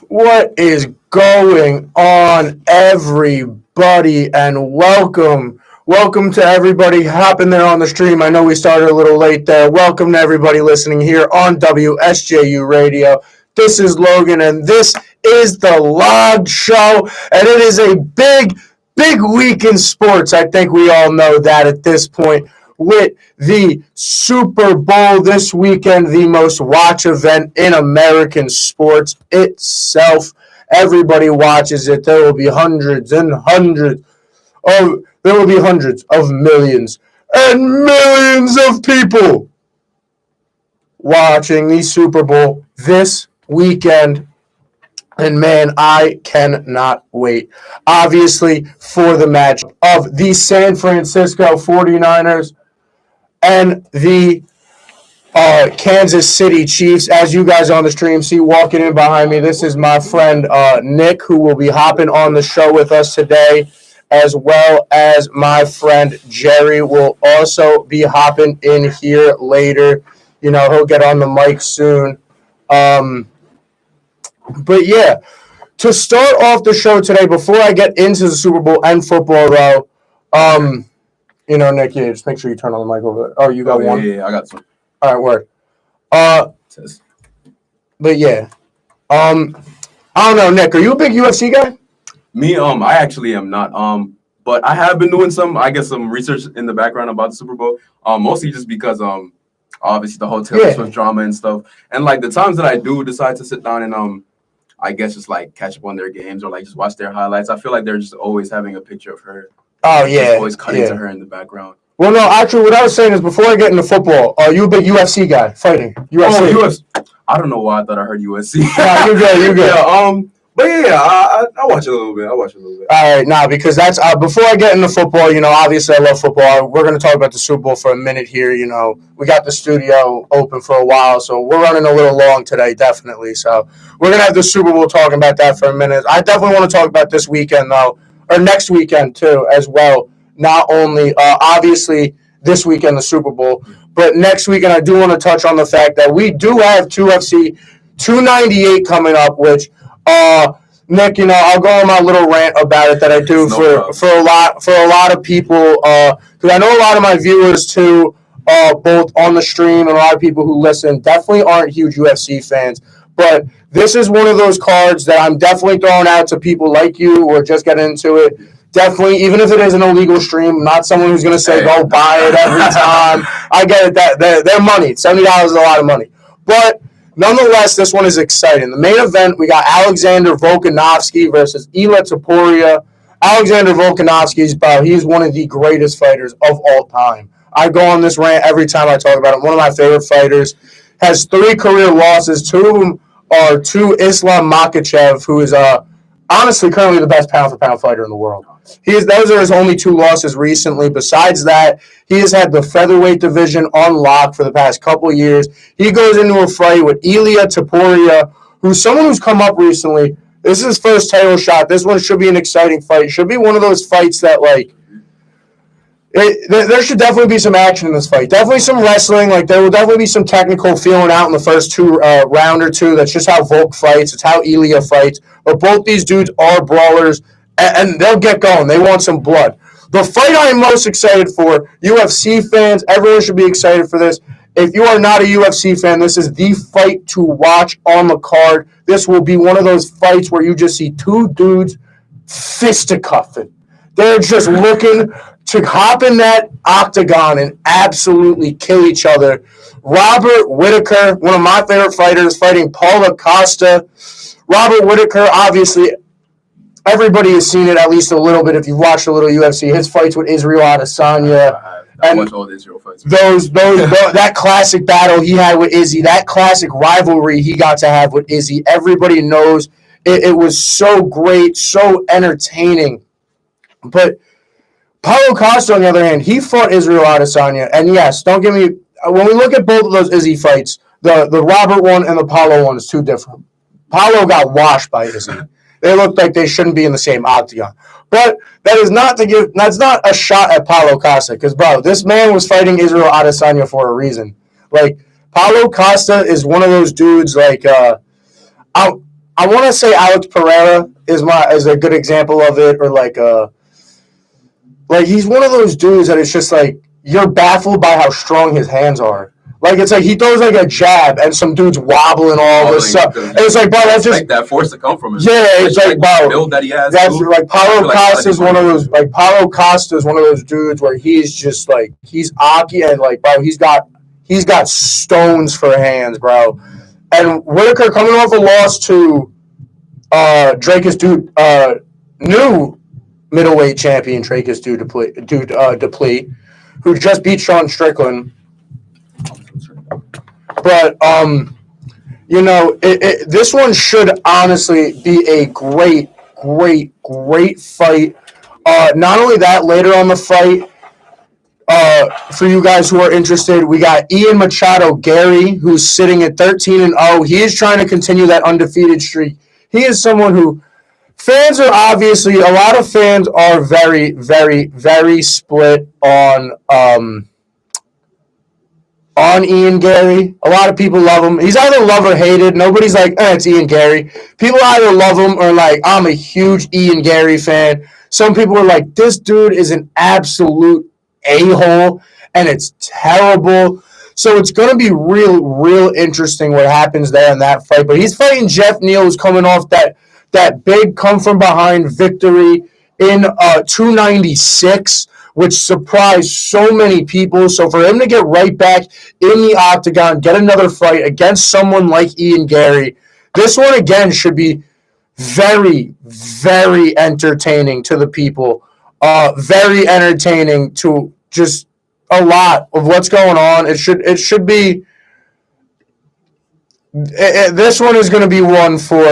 What is going on, everybody, and welcome. Welcome to everybody hopping there on the stream. I know we started a little late there. Welcome to everybody listening here on WSJU Radio. This is Logan, and this is the Log Show, and it is a big week in sports. I think we all know that at this point. With the Super Bowl this weekend, the most watched event in American sports itself. Everybody watches it. There will be hundreds of millions and millions of people watching the Super Bowl this weekend. And man, I cannot wait. Obviously, for the match of the San Francisco 49ers and the Kansas City Chiefs. As you guys on the stream see walking in behind me, this is my friend Nick, who will be hopping on the show with us today, as well as my friend Jerry will also be hopping in here later. You know, he'll get on the mic soon. But yeah, to start off the show today, before I get into the Super Bowl and football, though, you know, Nick, yeah, just make sure you turn on the mic over there. Oh, you got one? Yeah, I got some. All right, word. But yeah, I don't know, Nick. Are you a big UFC guy? Me, I actually am not. But I have been doing some research in the background about the Super Bowl. Mostly just because obviously the whole Taylor Swift drama and stuff, and like the times that I do decide to sit down and I guess just like catch up on their games or like just watch their highlights. I feel like they're just always having a picture of her. Oh yeah, just always cutting to her in the background. Well, no, actually, what I was saying is before I get into football, are you a big UFC guy, fighting? UFC. Oh, UFC. I don't know why I thought I heard USC. Nah, you're good. Yeah, but yeah, I watch it a little bit. All right, because that's before I get into football, you know, obviously I love football. We're going to talk about the Super Bowl for a minute here. You know, we got the studio open for a while, so we're running a little long today, definitely. So we're going to have the Super Bowl talking about that for a minute. I definitely want to talk about this weekend, though, or next weekend, too, as well. Not only, obviously, this weekend, the Super Bowl, but next weekend I do want to touch on the fact that we do have UFC 298 coming up, which, Nick, you know, I'll go on my little rant about it that I do for a lot of people, because I know a lot of my viewers, too, both on the stream and a lot of people who listen, definitely aren't huge UFC fans, but this is one of those cards that I'm definitely throwing out to people like you who are just getting into it. Definitely, even if it is an illegal stream, not someone who's going to say, go buy it every time. I get it. That they're money. $70 is a lot of money. But nonetheless, this one is exciting. The main event, we got Alexander Volkanovski versus Ilia Topuria. Alexander Volkanovski's he's one of the greatest fighters of all time. I go on this rant every time I talk about him. One of my favorite fighters. Has 3 career losses. 2 of them are to Islam Makhachev, who is honestly currently the best pound-for-pound fighter in the world. Those are his only 2 losses recently. Besides that, he has had the featherweight division on lock for the past couple of years. He goes into a fight with Ilia Topuria, who's someone who's come up recently. This is his first title shot. This one should be an exciting fight. Should be one of those fights that, like, there should definitely be some action in this fight. Definitely some wrestling. Like, there will definitely be some technical feeling out in the first 2 round or 2. That's just how Volk fights. It's how Ilia fights. But both these dudes are brawlers, and they'll get going. They want some blood. The fight I am most excited for, UFC fans, everyone should be excited for this. If you are not a UFC fan, this is the fight to watch on the card. This will be one of those fights where you just see 2 dudes fisticuffing. They're just looking to hop in that octagon and absolutely kill each other. Robert Whittaker, one of my favorite fighters, fighting Paulo Costa. Robert Whittaker, obviously, everybody has seen it at least a little bit if you've watched a little UFC. His fights with Israel Adesanya. I watch all the Israel fights. That classic battle he had with Izzy, that classic rivalry he got to have with Izzy. Everybody knows it was so great, so entertaining. But Paulo Costa, on the other hand, he fought Israel Adesanya. And yes, don't get me, when we look at both of those Izzy fights, the Robert one and the Paulo one is 2 different. Paulo got washed by Izzy. They looked like they shouldn't be in the same octagon. But that's not a shot at Paulo Costa, because, bro, this man was fighting Israel Adesanya for a reason. Like, Paulo Costa is one of those dudes, like, I want to say Alex Pereira is a good example of it, or like he's one of those dudes that it's just like you're baffled by how strong his hands are. Like it's like he throws like a jab and some dude's wobbling all this stuff. And it's like, bro, that's just that force to come from him. Yeah, it's like, bro, build that he has. That's like Paulo Costa is one of those. Like Paulo Costa is one of those dudes where he's just like he's Aki and like, bro, he's got stones for hands, bro. And Whitaker coming off a loss to Dracus dude, new middleweight champion Dracus Duplessis, who just beat Sean Strickland. But this one should honestly be a great fight. Not only that, later on the fight, for you guys who are interested, we got Ian Machado Gary, who's sitting at 13-0. He is trying to continue that undefeated streak. He is someone who fans are obviously, a lot of fans are very, very, very split on Ian Gary. A lot of people love him. He's either love or hated. Nobody's like, it's Ian Gary. People either love him or like, I'm a huge Ian Gary fan. Some people are like, this dude is an absolute a-hole, and it's terrible. So it's going to be real interesting what happens there in that fight. But he's fighting Jeff Neal, who's coming off that big come-from-behind victory in 296, which surprised so many people. So for him to get right back in the octagon, get another fight against someone like Ian Gary, this one, again, should be very, very entertaining to the people. Very entertaining to just a lot of what's going on. It should be. This one is going to be one for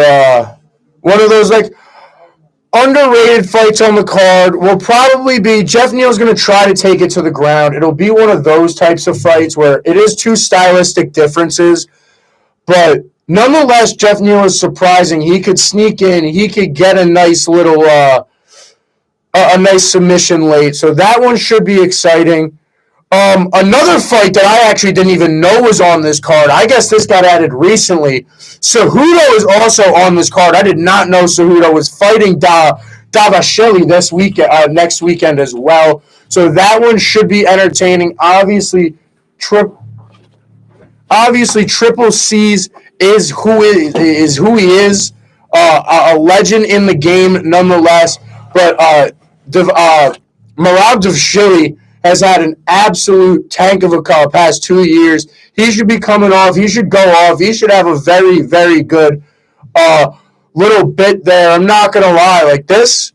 one of those like underrated fights on the card. Will probably be Jeff Neal's going to try to take it to the ground. It'll be one of those types of fights where it is two stylistic differences, but nonetheless, Jeff Neal is surprising. He could sneak in. He could get a nice little. A nice submission late. So that one should be exciting. Another fight that I actually didn't even know was on this card. I guess this got added recently. Cejudo is also on this card. I did not know Cejudo was fighting Davasheli this weekend, next weekend as well. So that one should be entertaining. Obviously, Triple C's is who he is. A legend in the game, nonetheless. But Merab Davasheli has had an absolute tank of a past 2 years. He should be coming off. He should go off. He should have a very, very good little bit there. I'm not going to lie. Like this,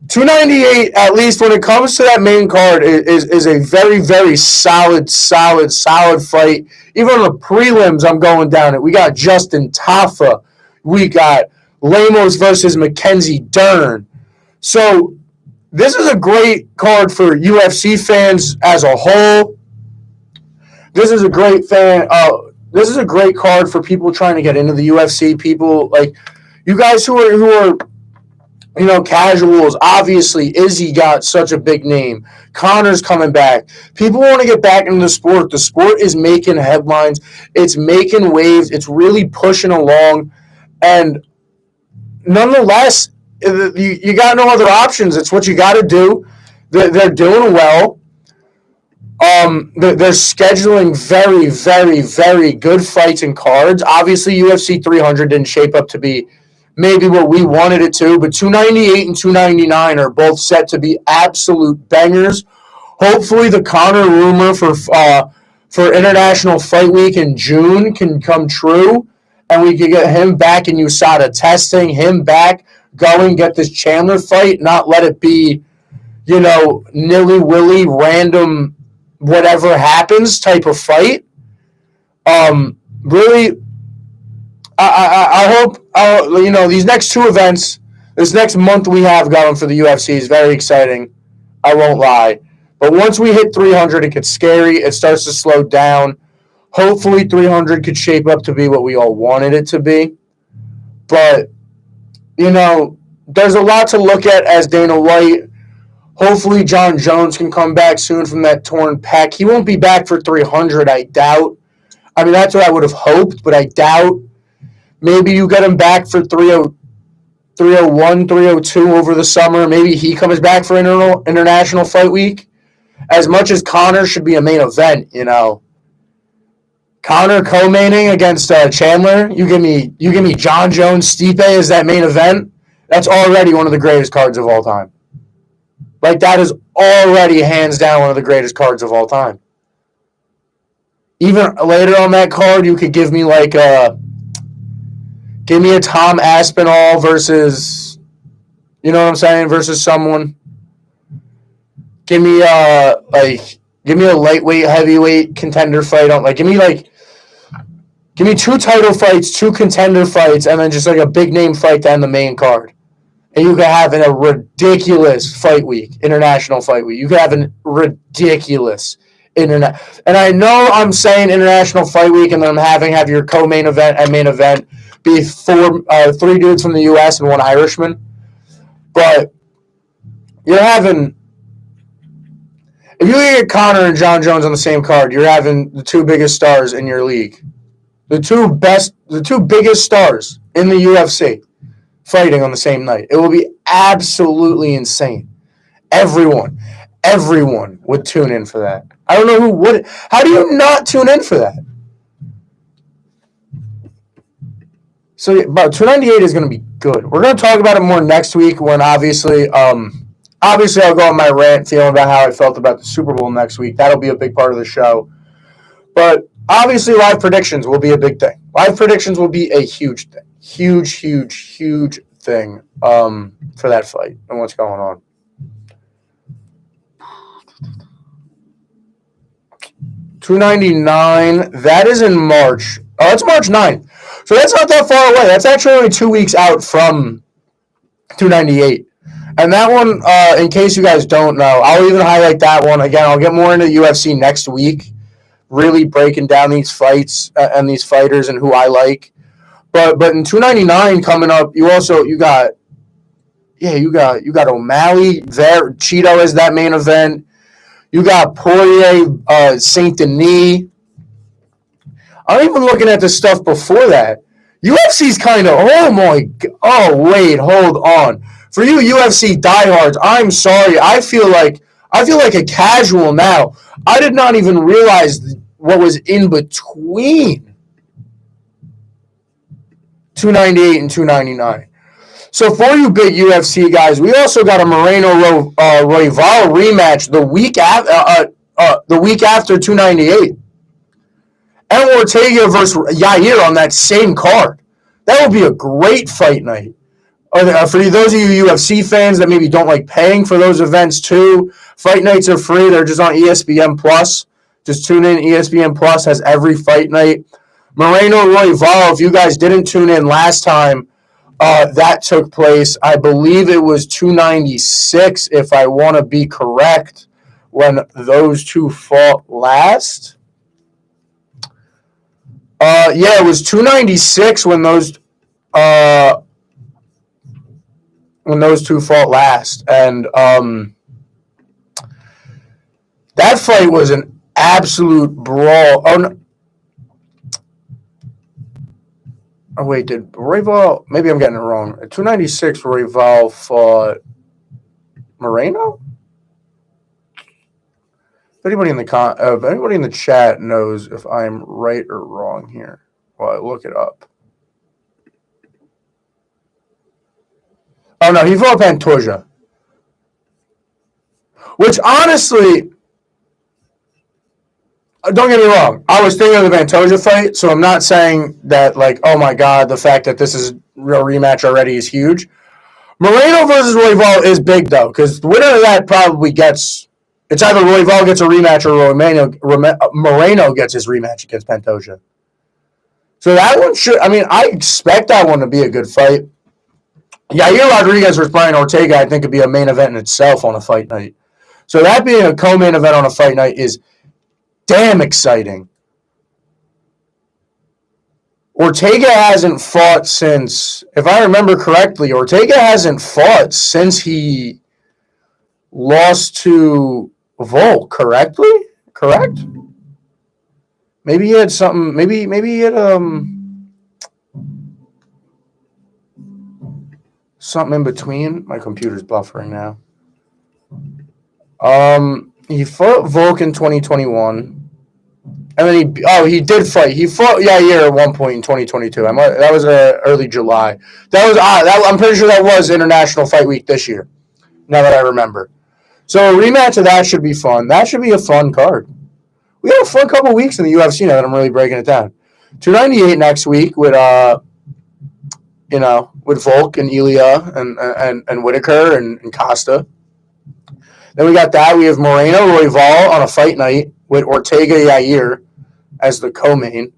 298, at least when it comes to that main card, is a very, very solid fight. Even on the prelims, I'm going down it. We got Justin Tafa. We got Lemos versus Mackenzie Dern. So this is a great card for UFC fans as a whole. This is a great card for people trying to get into the UFC. People like you guys who are casuals. Obviously, Izzy got such a big name. Connor's coming back. People want to get back into the sport. The sport is making headlines. It's making waves. It's really pushing along, and nonetheless, you got no other options. It's what you got to do. They're doing well. They're scheduling very, very, very good fights and cards. Obviously, UFC 300 didn't shape up to be maybe what we wanted it to, but 298 and 299 are both set to be absolute bangers. Hopefully, the Conor rumor for International Fight Week in June can come true, and we can get him back in USADA testing, him back, going, get this Chandler fight, not let it be, nilly-willy, random, whatever happens type of fight. Really, I hope, these next two events, this next month we have going for the UFC is very exciting. I won't lie. But once we hit 300, it gets scary. It starts to slow down. Hopefully 300 could shape up to be what we all wanted it to be. But, there's a lot to look at as Dana White. Hopefully John Jones can come back soon from that torn pec. He won't be back for 300, I doubt. I mean, that's what I would have hoped, but I doubt. Maybe you get him back for 301, 302 over the summer. Maybe he comes back for international fight week. As much as Connor should be a main event, Connor co-maining against Chandler. You give me John Jones, Stipe as that main event. That's already one of the greatest cards of all time. Like, that is already hands down one of the greatest cards of all time. Even later on that card, you could give me give me a Tom Aspinall versus, you know what I'm saying, versus someone. Give me a lightweight, heavyweight contender fight on. Give me 2 title fights, 2 contender fights, and then just a big name fight to end the main card. And you could have a ridiculous fight week, international fight week. You could have a ridiculous internet. And I know I'm saying international fight week, and then I'm have your co-main event and main event be 3 dudes from the U.S. and 1 Irishman. But you're having, if you get Connor and John Jones on the same card, you're having the 2 biggest stars in your league. The 2 biggest stars in the UFC fighting on the same night. It will be absolutely insane. Everyone would tune in for that. I don't know who would. How do you not tune in for that? So, about 298 is going to be good. We're going to talk about it more next week when obviously I'll go on my rant feeling about how I felt about the Super Bowl next week. That'll be a big part of the show. But obviously live predictions will be a big thing. Live predictions will be a huge thing. Huge thing for that fight and what's going on. $299. That is in March. Oh, it's March 9th. So that's not that far away. That's actually only 2 weeks out from 298. And that one, in case you guys don't know, I'll even highlight that one. Again, I'll get more into the UFC next week, really breaking down these fights and these fighters and who I like. But in 299 coming up, you got O'Malley there. Cheeto is that main event. You got Poirier, Saint Denis. I'm even looking at the stuff before that. UFC's kind of, wait, hold on. For you UFC diehards, I'm sorry. I feel like a casual now. I did not even realize what was in between 298 and 299. So for you big UFC guys, we also got a Moreno Royval rematch the week after 298. And Ortega versus Yair on that same card. That would be a great fight night. For those of you UFC fans that maybe don't like paying for those events too, fight nights are free. They're just on ESPN Plus. Just tune in. ESPN Plus has every fight night. Moreno Royval, if you guys didn't tune in last time, that took place. I believe it was 296, if I want to be correct, when those two fought last. It was 296 when those two fought last, and that fight was an absolute brawl. Oh wait, did Royval? Maybe I'm getting it wrong. At 296, Royval fought Moreno. If anybody in the chat knows if I'm right or wrong here, while I look it up. Oh no, he fought Pantoja. Which honestly, don't get me wrong, I was thinking of the Pantoja fight, so I'm not saying that oh my god, the fact that this is a real rematch already is huge. Moreno versus Royval is big though, because the winner of that probably gets. It's either Royval gets a rematch or Moreno gets his rematch against Pantoja. So that one should. I expect that one to be a good fight. Yair Rodriguez versus Brian Ortega, I think, could be a main event in itself on a fight night. So that being a co-main event on a fight night is damn exciting. Ortega hasn't fought since, if I remember correctly, since he lost to Volk, correct? Maybe he had something. Maybe he had something in between. My computer's buffering now. He fought Volk in 2021, and then he did fight. He fought Yair at one point in 2022. That was early July. That was I'm pretty sure that was International Fight Week this year. Now that I remember, so a rematch of that should be fun. That should be a fun card. We had a fun couple of weeks in the UFC now that I'm really breaking it down. 298 next week with with Volk and Ilya and Whitaker and Costa. Then we got that. We have Moreno Royval on a fight night with Ortega Yair as the co-main.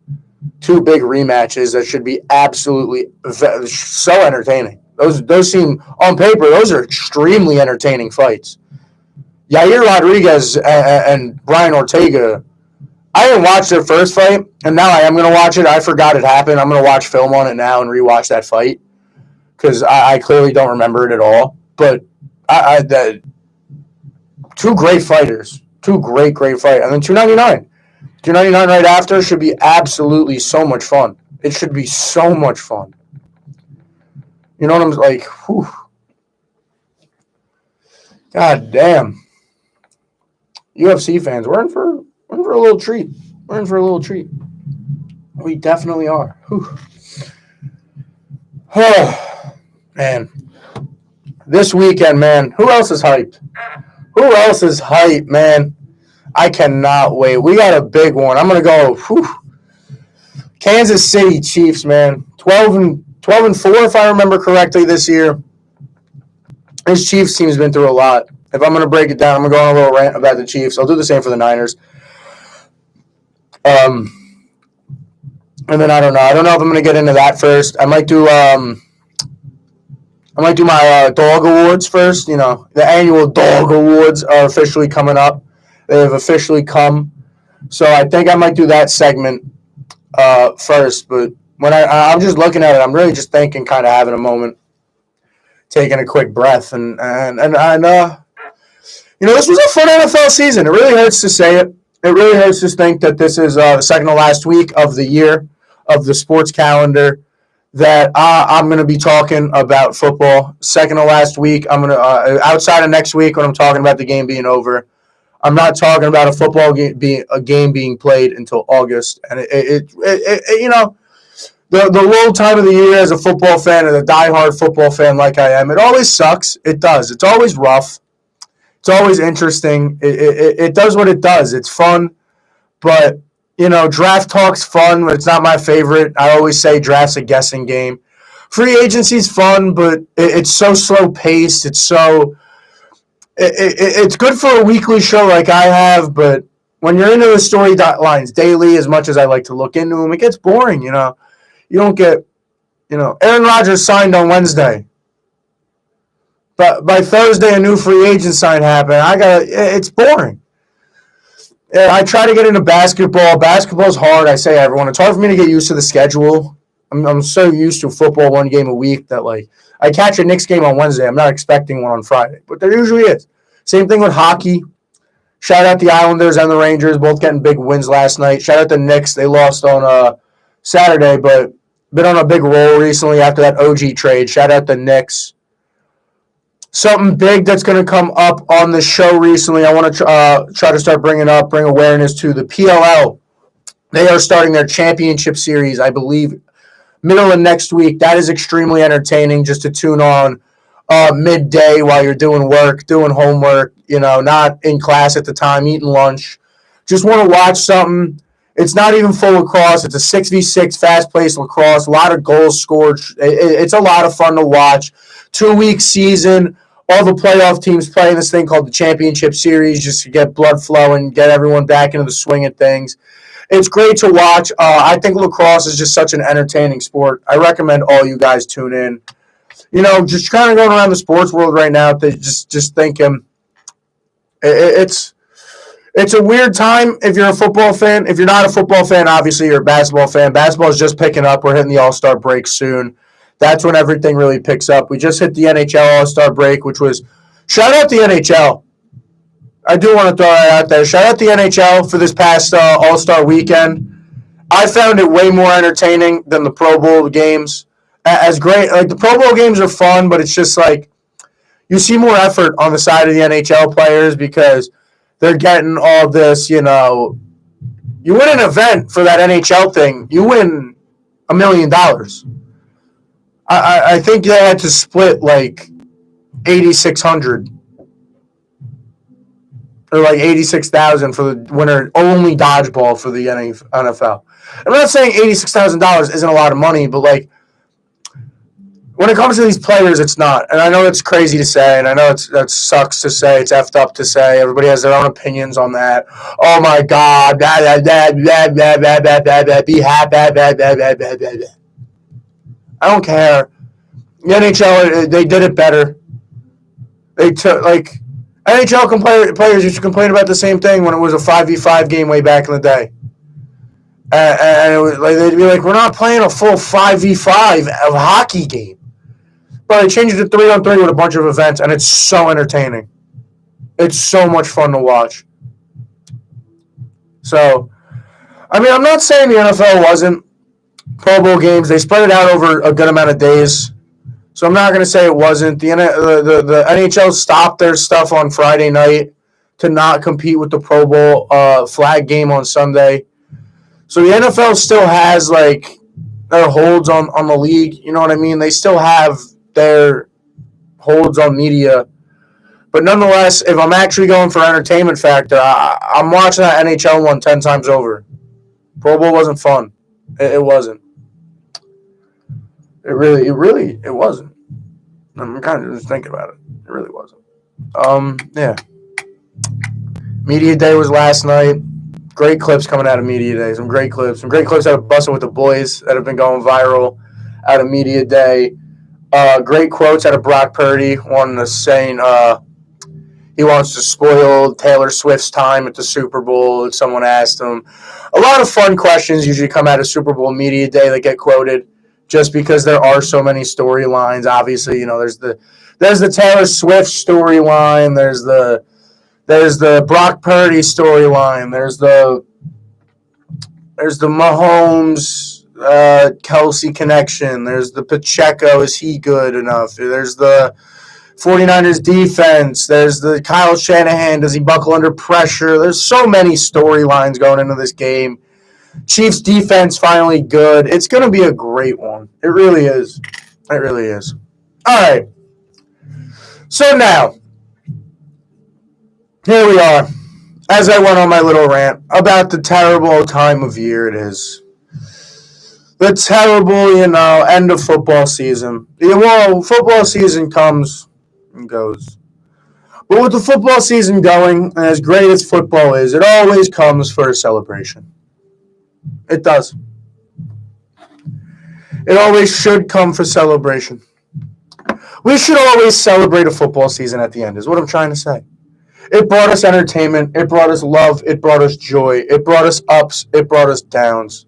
Two big rematches that should be absolutely so entertaining. Those seem, on paper, those are extremely entertaining fights. Yair Rodriguez and Brian Ortega, I didn't watch their first fight, and now I am going to watch it. I forgot it happened. I'm going to watch film on it now and rewatch that fight because I clearly don't remember it at all. But two great fighters. Two great fights. And then 299. 299 right after should be absolutely so much fun. It should be so much fun. You know what I'm like? Whew. God damn. UFC fans, we're in for a little treat. We're in for a little treat. We definitely are. Whew. Oh, man. This weekend, man. Who else is hyped? Who else is hyped, man? I cannot wait. We got a big one. I'm going to go Kansas City Chiefs, man. 12-4, if I remember correctly, this year. This Chiefs team's been through a lot. If I'm going to break it down, I'm going to go on a little rant about the Chiefs. I'll do the same for the Niners. And then I don't know. I don't know if I'm going to get into that first. I might do my dog awards first. You know, the annual dog awards are officially coming up. They have officially come. So I think I might do that segment first. But when I'm just looking at it, I'm really just thinking, kind of having a moment, taking a quick breath. And this was a fun NFL season. It really hurts to say it. It really hurts to think that this is the second to last week of the year, of the sports calendar, that I'm going to be talking about football. Second to last week, I'm going to, outside of next week when I'm talking about the game being over, I'm not talking about a football game being played until August. And the low time of the year as a football fan and a diehard football fan like I am, it always sucks. It does. It's always rough. It's always interesting. It does what it does. It's fun. But, draft talk's fun, but it's not my favorite. I always say draft's a guessing game. Free agency's fun, but it's so slow-paced. It's so... It's good for a weekly show like I have, but when you're into the storylines daily, as much as I like to look into them, it gets boring, You don't get, Aaron Rodgers signed on Wednesday. But by Thursday, a new free agent sign happened. It's boring. I try to get into basketball. Basketball's hard, I say everyone. It's hard for me to get used to the schedule. I'm so used to football one game a week that, I catch a Knicks game on Wednesday. I'm not expecting one on Friday, but there usually is. Same thing with hockey. Shout out the Islanders and the Rangers, both getting big wins last night. Shout out the Knicks. They lost on Saturday, but been on a big roll recently after that OG trade. Shout out the Knicks. Something big that's going to come up on the show recently, I want to try to start bring awareness to the PLL. They are starting their championship series, I believe, middle of next week. That is extremely entertaining just to tune on midday while you're doing work, doing homework, not in class at the time, eating lunch. Just want to watch something. It's not even full lacrosse. It's a 6v6 fast-paced lacrosse, a lot of goals scored. It's a lot of fun to watch. 2-week season, all the playoff teams playing this thing called the championship series just to get blood flowing, get everyone back into the swing of things. It's great to watch. I think lacrosse is just such an entertaining sport. I recommend all you guys tune in. Just kind of going around the sports world right now, just thinking it's a weird time if you're a football fan. If you're not a football fan, obviously you're a basketball fan. Basketball is just picking up. We're hitting the All-Star break soon. That's when everything really picks up. We just hit the NHL All-Star break, which was – shout out the NHL. I do want to throw that out there. Shout out the NHL for this past All-Star weekend. I found it way more entertaining than the Pro Bowl games. as great. Like the Pro Bowl games are fun, but it's just like you see more effort on the side of the NHL players because they're getting all this. You win an event for that NHL thing, you win $1 million. I think they had to split like 8,600 or like 86,000 for the winner only dodgeball for the NFL. I'm not saying $86,000 isn't a lot of money, but like when it comes to these players, it's not. And I know it's crazy to say, and I know that sucks to say. It's effed up to say. Everybody has their own opinions on that. Oh my God, blah, blah, blah, blah, blah, blah, blah, blah, blah, be happy, blah, blah, blah, blah, blah, blah, blah. I don't care. The NHL, they did it better. They took like NHL players used to complain about the same thing when it was a 5v5 game way back in the day. And it was like they'd be like, "We're not playing a full 5v5 of a hockey game." But they changed it to 3-on-3 with a bunch of events, and it's so entertaining. It's so much fun to watch. So, I mean, I'm not saying the NFL wasn't Pro Bowl games. They spread it out over a good amount of days. So I'm not going to say it wasn't. The NHL stopped their stuff on Friday night to not compete with the Pro Bowl flag game on Sunday. So the NFL still has, like, their holds on the league. You know what I mean? They still have their holds on media. But nonetheless, if I'm actually going for entertainment factor, I'm watching that NHL one 10 times over. Pro Bowl wasn't fun. It wasn't. It wasn't. I'm kind of just thinking about it. It really wasn't. Yeah. Media Day was last night. Great clips coming out of Media Day. Some great clips. Some great clips out of Bussin' with the Boys that have been going viral out of Media Day. Great quotes out of Brock Purdy. One saying he wants to spoil Taylor Swift's time at the Super Bowl. Someone asked him. A lot of fun questions usually come out of Super Bowl Media Day that get quoted just because there are so many storylines. Obviously, there's the Taylor Swift storyline. There's the Brock Purdy storyline. There's the Mahomes Kelsey connection. There's the Pacheco. Is he good enough? There's the 49ers defense. There's the Kyle Shanahan. Does he buckle under pressure? There's so many storylines going into this game. Chiefs defense finally good. It's going to be a great one. It really is. It really is. All right. So now, here we are. As I went on my little rant about the terrible time of year it is. The terrible, end of football season. Football season comes and goes. But with the football season going, and as great as football is, it always comes for a celebration. It does. It always should come for celebration. We should always celebrate a football season at the end, is what I'm trying to say. It brought us entertainment. It brought us love. It brought us joy. It brought us ups. It brought us downs.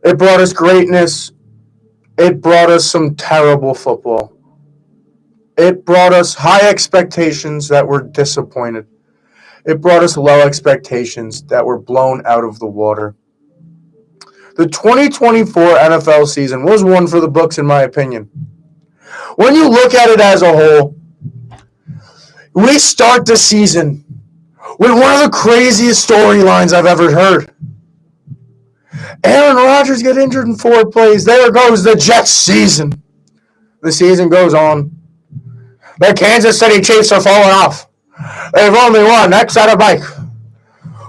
It brought us greatness. It brought us some terrible football. It brought us high expectations that were disappointed. It brought us low expectations that were blown out of the water. The 2024 NFL season was one for the books, in my opinion. When you look at it as a whole, we start the season with one of the craziest storylines I've ever heard. Aaron Rodgers get injured in 4 plays. There goes the Jets season. The season goes on. The Kansas City Chiefs are falling off. They've only won X out of bike.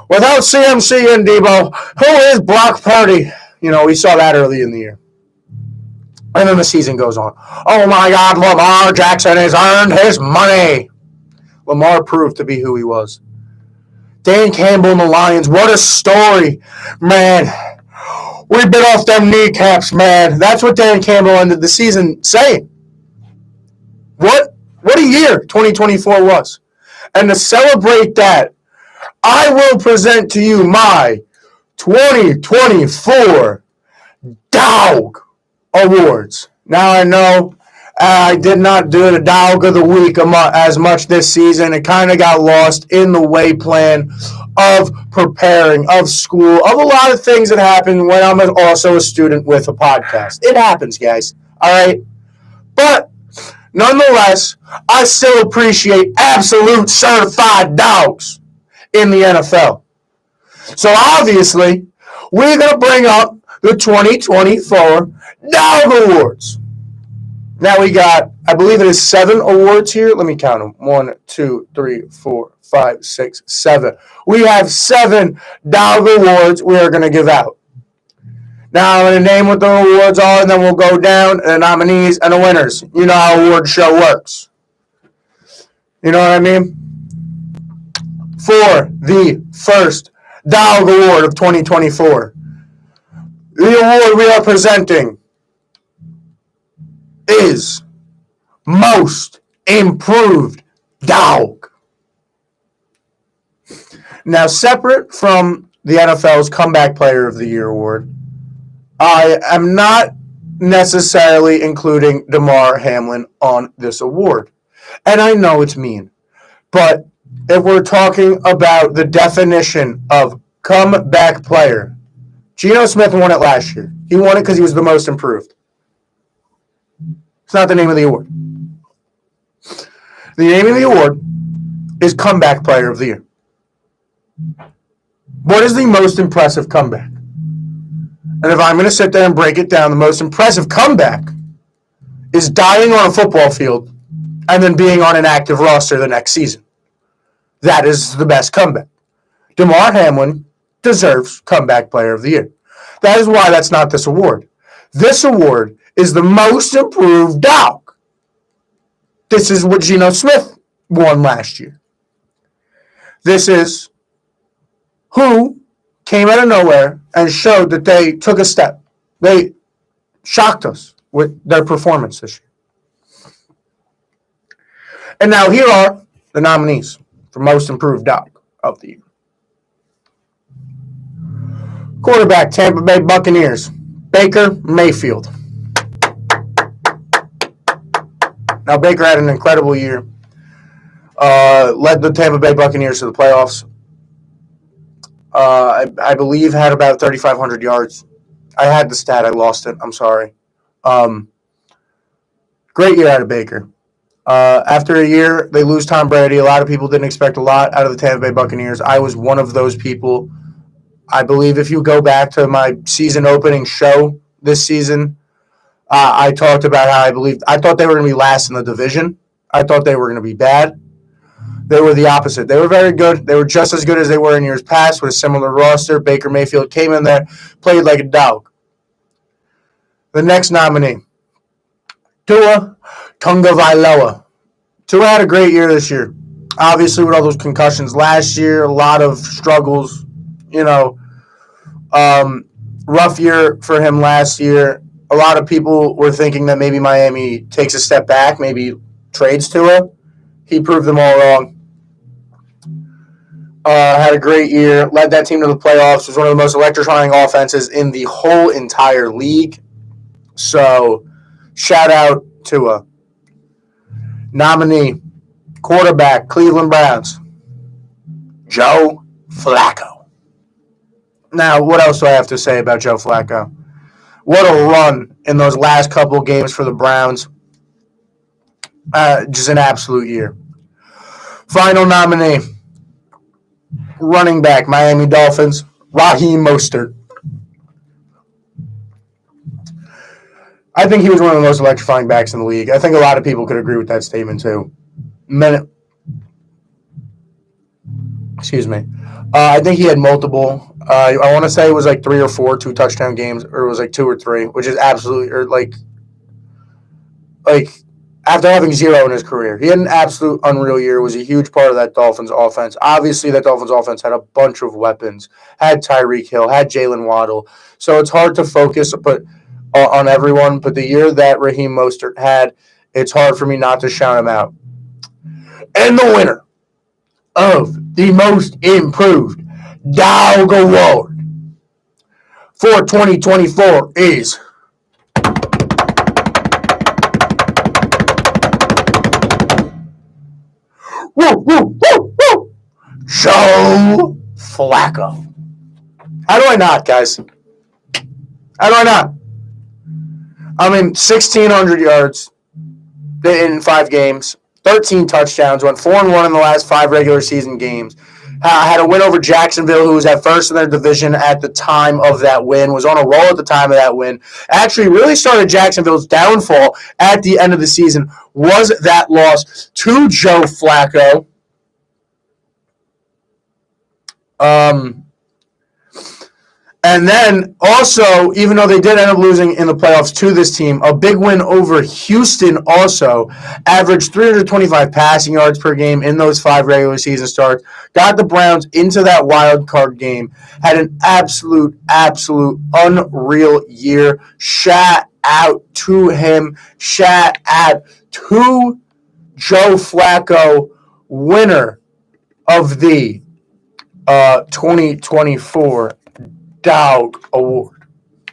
Without CMC and Debo, who is Brock Purdy? We saw that early in the year. And then the season goes on. Oh my God, Lamar Jackson has earned his money. Lamar proved to be who he was. Dan Campbell and the Lions, what a story. Man, we bit off them kneecaps, man. That's what Dan Campbell ended the season saying. What a year 2024 was. And to celebrate that, I will present to you my 2024 Dog Awards. Now I know I did not do the dog of the week as much this season. It kind of got lost in the way plan of preparing, of school, of a lot of things that happen when I'm also a student with a podcast. It happens, guys. All right? But nonetheless, I still appreciate absolute certified dogs in the NFL. So obviously, we're going to bring up the 2024 Dog Awards. Now we got, I believe it is 7 awards here. Let me count them. 1, 2, 3, 4, 5, 6, 7. We have 7 Dog Awards we are going to give out. Now I'm going to name what the awards are, and then we'll go down the nominees and the winners. You know how award show works. You know what I mean? For the first Dog Award of 2024, the award we are presenting is Most Improved Dog. Now, separate from the NFL's Comeback Player of the Year award, I am not necessarily including Damar Hamlin on this award. And I know it's mean, but if we're talking about the definition of comeback player, Geno Smith won it last year. He won it because he was the most improved. It's not the name of the award. The name of the award is Comeback Player of the Year. What is the most impressive comeback? And if I'm going to sit there and break it down, the most impressive comeback is dying on a football field and then being on an active roster the next season. That is the best comeback. Damar Hamlin deserves Comeback Player of the Year. That is why that's not this award. This award is the Most Improved Dog. This is what Geno Smith won last year. This is who came out of nowhere and showed that they took a step. They shocked us with their performance this year. And now here are the nominees for Most Improved Dog of the Year. Quarterback, Tampa Bay Buccaneers, Baker Mayfield. Now, Baker had an incredible year. Led the Tampa Bay Buccaneers to the playoffs. I believe had about 3,500 yards. I had the stat. I lost it. I'm sorry. Great year out of Baker. After a year, they lose Tom Brady. A lot of people didn't expect a lot out of the Tampa Bay Buccaneers. I was one of those people. I believe if you go back to my season opening show this season, I talked about how I thought they were going to be last in the division. I thought they were going to be bad. They were the opposite. They were very good. They were just as good as they were in years past with a similar roster. Baker Mayfield came in there, played like a dog. The next nominee, Tua Tagovailoa. Tua had a great year this year. Obviously, with all those concussions last year, a lot of struggles. Rough year for him last year. A lot of people were thinking that maybe Miami takes a step back, maybe trades Tua. He proved them all wrong. Had a great year, led that team to the playoffs, was one of the most electrifying offenses in the whole entire league. So, shout out Tua. Nominee, quarterback, Cleveland Browns, Joe Flacco. Now, what else do I have to say about Joe Flacco? What a run in those last couple games for the Browns. Just an absolute year. Final nominee, running back, Miami Dolphins, Raheem Mostert. I think he was one of the most electrifying backs in the league. I think a lot of people could agree with that statement, too. I think he had multiple. I want to say it was like 3 or 4 2-touchdown games, or it was like 2 or 3, which is absolutely, or like after having 0 in his career. He had an absolute unreal year. It was a huge part of that Dolphins offense. Obviously, that Dolphins offense had a bunch of weapons. Had Tyreek Hill, had Jalen Waddle. So it's hard to focus on everyone. But the year that Raheem Mostert had, it's hard for me not to shout him out. And the winner of the Most Improved Dog Award for 2024 is woo, woo, woo, woo. Joe Flacco. How do I not, guys? How do I not? I mean, 1,600 yards in 5 games, 13 touchdowns, went 4-1 in the last 5 regular season games. Had a win over Jacksonville, who was at first in their division at the time of that win, was on a roll at the time of that win. Actually, really started Jacksonville's downfall at the end of the season was that loss to Joe Flacco. And then also, even though they did end up losing in the playoffs to this team, a big win over Houston also, averaged 325 passing yards per game in those 5 regular season starts, got the Browns into that wild card game, had an absolute unreal year. Shout out to him. Shout out to Joe Flacco, winner of the 2024 Dog Award.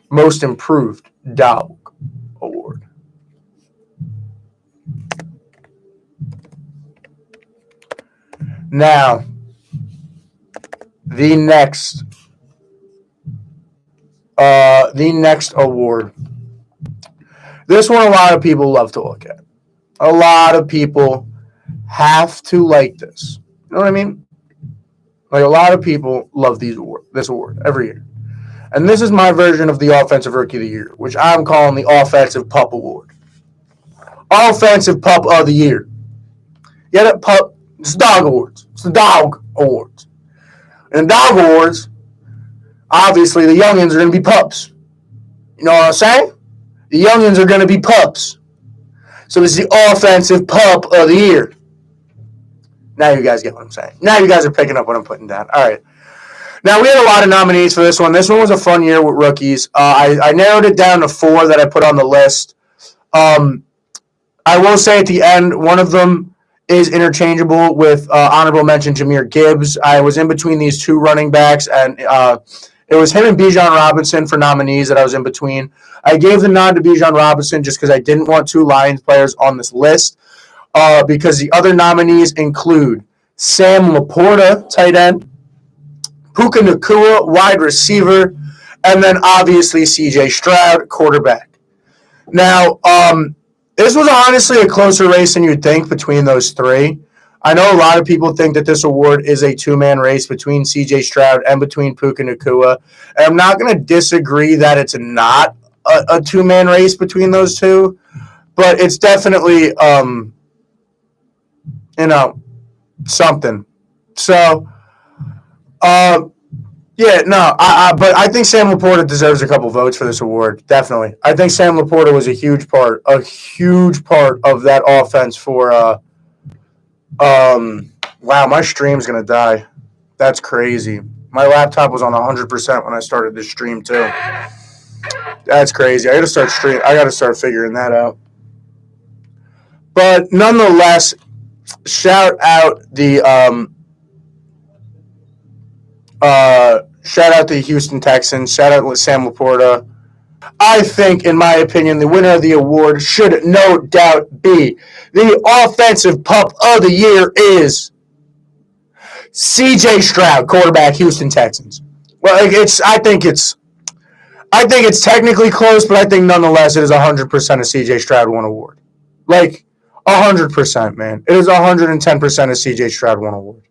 Most Improved Dog Award. Now, the next award. This one a lot of people love to look at. A lot of people have to like this. You know what I mean? Like, a lot of people love this award every year. And this is my version of the Offensive Rookie of the Year, which I'm calling the Offensive Pup Award. Offensive Pup of the Year. Get it? Pup. It's the Dog Awards. It's the Dog Awards. And the Dog Awards, obviously, the youngins are going to be pups. You know what I'm saying? The youngins are going to be pups. So this is the Offensive Pup of the Year. Now you guys get what I'm saying. Now you guys are picking up what I'm putting down. All right. Now, we had a lot of nominees for this one. This one was a fun year with rookies. I narrowed it down to 4 that I put on the list. I will say at the end, one of them is interchangeable with honorable mention Jahmyr Gibbs. I was in between these 2 running backs, and it was him and Bijan Robinson for nominees that I was in between. I gave the nod to Bijan Robinson just because I didn't want 2 Lions players on this list because the other nominees include Sam Laporta, tight end, Puka Nacua, wide receiver, and then obviously C.J. Stroud, quarterback. Now, this was honestly a closer race than you'd think between those 3. I know a lot of people think that this award is a 2-man race between C.J. Stroud and between Puka Nacua, and I'm not going to disagree that it's not a 2-man race between those 2, but it's definitely, something. So, but I think Sam Laporta deserves a couple votes for this award. Definitely. I think Sam Laporta was a huge part of that offense for, wow, my stream's going to die. That's crazy. My laptop was on 100% when I started this stream, too. That's crazy. I got to start figuring that out. But nonetheless, shout out the Houston Texans. Shout out Sam Laporta. I think, in my opinion, the winner of the award should no doubt be the Offensive Pup of the Year is C.J. Stroud, quarterback, Houston Texans. Well, I think it's technically close, but I think nonetheless it is 100% a C.J. Stroud won award. Like, 100%, man. It is 110% a C.J. Stroud won award.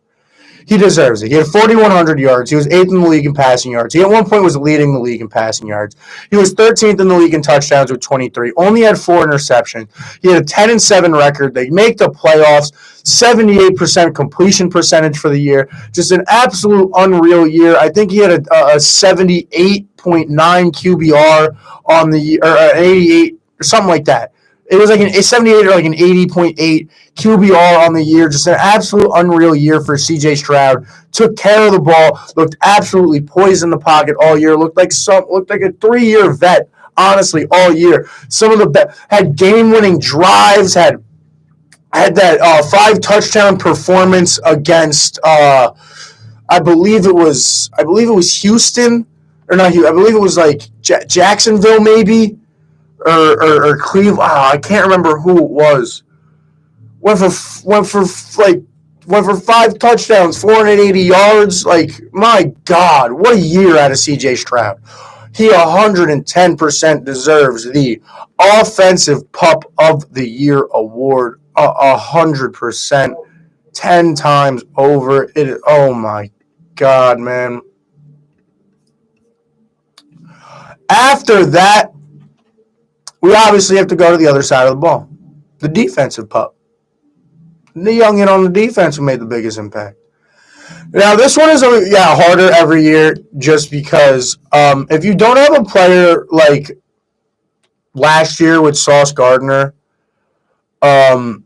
He deserves it. He had 4,100 yards. He was 8th in the league in passing yards. He at one point was leading the league in passing yards. He was 13th in the league in touchdowns with 23. Only had 4 interceptions. He had a 10-7 record. They make the playoffs. 78% completion percentage for the year. Just an absolute unreal year. I think he had a 78.9 QBR on the year, or 88 or something like that. It was like a 78 or like an 80.8 QBR on the year. Just an absolute unreal year for C.J. Stroud. Took care of the ball. Looked absolutely poised in the pocket all year. Looked like a 3-year vet, honestly, all year. Some of the had game-winning drives. Had that 5-touchdown performance against I believe it was Houston or not Houston. I believe it was like Jacksonville maybe. Or Cleveland. I can't remember who it was. Went for like went for 5 touchdowns, 480 yards. Like, my God, what a year out of C.J. Stroud. He 110% deserves the Offensive Pup of the Year award. 100%. 10 times over. Oh, my God, man. After that, we obviously have to go to the other side of the ball. The defensive pup. The youngin on the defense who made the biggest impact. Now, this one is harder every year just because if you don't have a player like last year with Sauce Gardner, or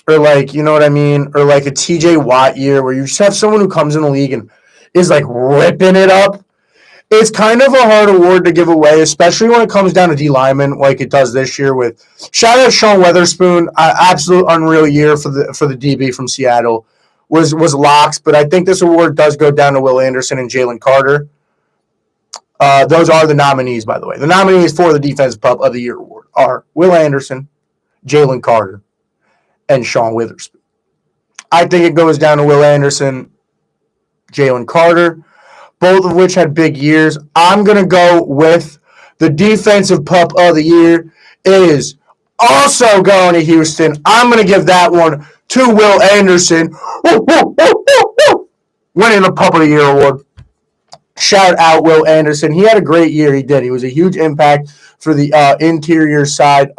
like, you know what I mean? Or like a TJ Watt year where you just have someone who comes in the league and is like ripping it up. It's kind of a hard award to give away, especially when it comes down to D linemen, like it does this year. With shout out Sean Weatherspoon, absolute unreal year for the DB from Seattle, was locks. But I think this award does go down to Will Anderson and Jalen Carter. Those are the nominees, by the way. The nominees for the Defensive Pup of the Year award are Will Anderson, Jalen Carter, and Sean Witherspoon. I think it goes down to Will Anderson, Jalen Carter, both of which had big years. I'm going to go with the Defensive Pup of the Year is also going to Houston. I'm going to give that one to Will Anderson, winning the Pup of the Year award. Shout out Will Anderson. He had a great year. He did. He was a huge impact for the interior side,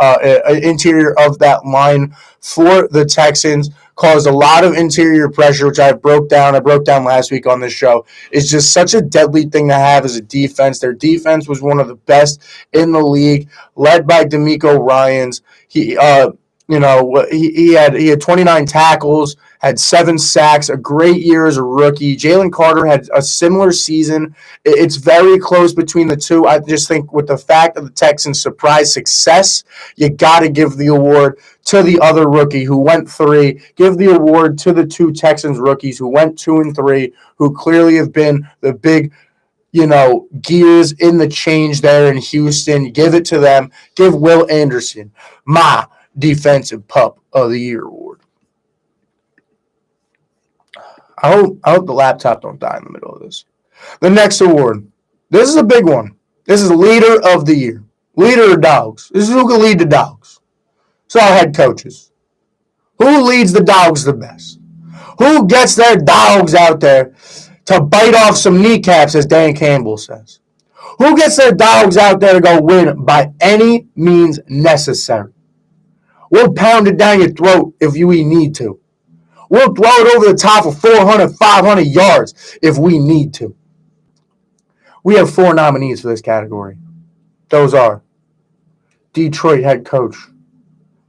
interior of that line for the Texans. Caused a lot of interior pressure, which I broke down. I broke down last week on this show. It's just such a deadly thing to have as a defense. Their defense was one of the best in the league, led by D'Amico Ryans. He had 29 tackles, had 7 sacks, a great year as a rookie. Jalen Carter had a similar season. It's very close between the two. I just think with the fact of the Texans' surprise success, you got to give the award to the other rookie who went 3. Give the award to the 2 Texans rookies who went 2 and 3, who clearly have been the big gears in the change there in Houston. Give it to them. Give Will Anderson my Defensive Pup of the Year award. I hope the laptop don't die in the middle of this. The next award. This is a big one. This is Leader of the Year. Leader of Dogs. This is who can lead the dogs. It's our head coaches. Who leads the dogs the best? Who gets their dogs out there to bite off some kneecaps, as Dan Campbell says? Who gets their dogs out there to go win by any means necessary? We'll pound it down your throat if we need to. We'll throw it over the top of 400, 500 yards if we need to. We have 4 nominees for this category. Those are Detroit head coach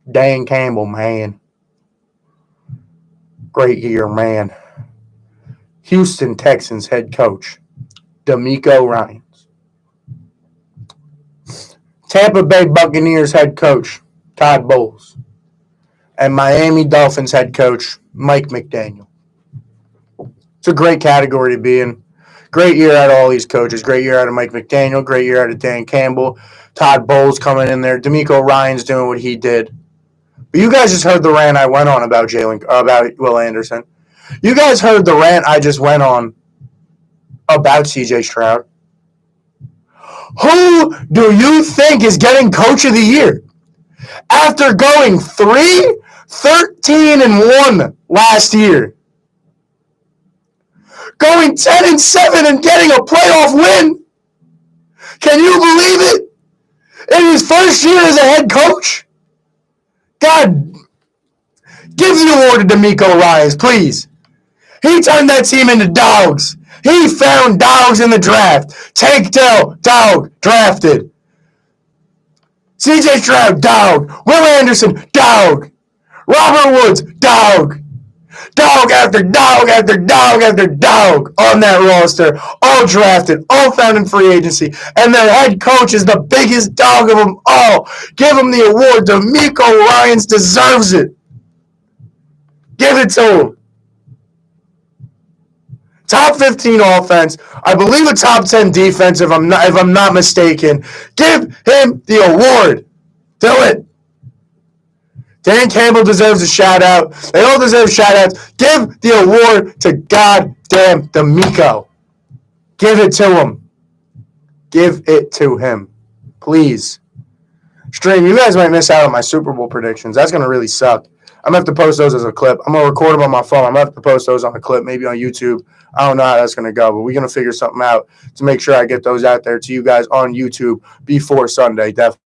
Dan Campbell, man. Great year, man. Houston Texans head coach D'Amico Ryans. Tampa Bay Buccaneers head coach Todd Bowles. And Miami Dolphins head coach Mike McDaniel. It's a great category to be in. Great year out of all these coaches. Great year out of Mike McDaniel. Great year out of Dan Campbell. Todd Bowles coming in there. D'Amico Ryans doing what he did. But you guys just heard the rant I went on about Will Anderson. You guys heard the rant I just went on about C.J. Stroud. Who do you think is getting Coach of the Year? After going 13-1 last year. Going 10-7 and getting a playoff win. Can you believe it? In his first year as a head coach? God, give the award to D'Amico Ryans, please. He turned that team into dogs. He found dogs in the draft. Tank Dell, dog, drafted. C.J. Stroud, dog. Will Anderson, dog. Robert Woods, dog. Dog after dog after dog after dog on that roster. All drafted, all found in free agency. And their head coach is the biggest dog of them all. Give him the award. D'Amico Ryans deserves it. Give it to him. Top 15 offense. I believe a top 10 defense, if I'm not mistaken. Give him the award. Do it. Dan Campbell deserves a shout out. They all deserve shout outs. Give the award to goddamn D'Amico. Give it to him. Give it to him. Please. Stream, you guys might miss out on my Super Bowl predictions. That's going to really suck. I'm going to have to post those as a clip. I'm going to record them on my phone. I'm going to have to post those on a clip, maybe on YouTube. I don't know how that's going to go, but we're going to figure something out to make sure I get those out there to you guys on YouTube before Sunday. Definitely.